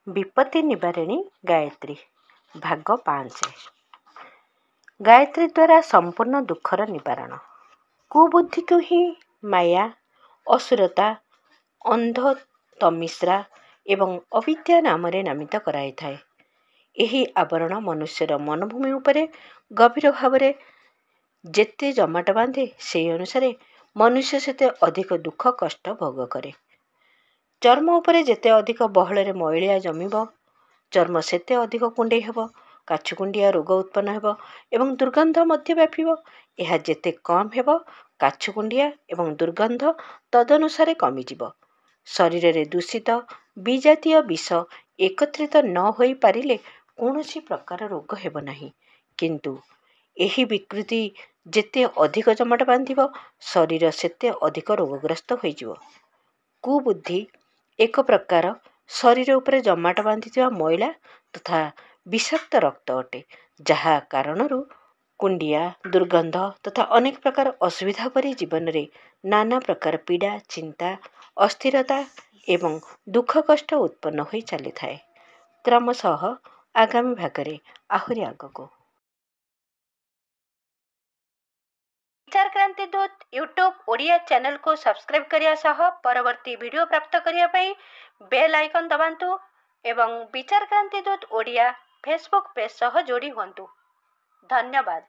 विपत्ति निवारिणी गायत्री भाग 5। गायत्री द्वारा संपूर्ण दुखर निवारण। कुबुद्धि को ही माया, असुरता, अंध तमिश्रा एवं अविद्या नाम नामित कराई थाए। एही आवरण मनुष्यर मनभूमि उपरे गभीर भाव जेते जमाट बांधे से अनुसार मनुष्य सेते अधिक दुख कष्ट भोग करे। चर्म उपरे जेते अधिक बहल मैलिया जमिब, चर्म सेते अधिक कुंडे हेब, काछुकुंडिया रोग उत्पन्न हेब एवं दुर्गंध मध्य व्यापिब। यह जेते कम हेब, काछुकुंडिया एवं दुर्गंध तदनुसारे कमिजिब। शरीर रे दूषित विजातीय विष एकत्रित न होई पारिले कौनसी प्रकार रोग हेब नहीं, किंतु एही विकृति जेते अधिक जमाट बांधिब शरीर सेते अधिक रोगग्रस्त होइजिब। कुबुद्धि एक प्रकार शरीर उपरे जमाट बांधिଥିବା मैला तथा विषाक्त रक्त अटे, जहा कारणरू कुंडिया, दुर्गंध तथा अनेक प्रकार असुविधा परि जीवन रे नाना प्रकार पीड़ा, चिंता, अस्थिरता एवं दुख कष्ट उत्पन्न होई चली थाए। क्रमशः आगामी भागरे आहुरी आगको विचार क्रांति दूत यूट्यूब ओडिया चैनल को सब्सक्राइब करिया सह परवर्ती वीडियो प्राप्त करिया पई बेल आइकन दबांतु एवं विचार क्रांति दूत ओडिया फेसबुक पेज सह जोड़ी हुंतु। धन्यवाद।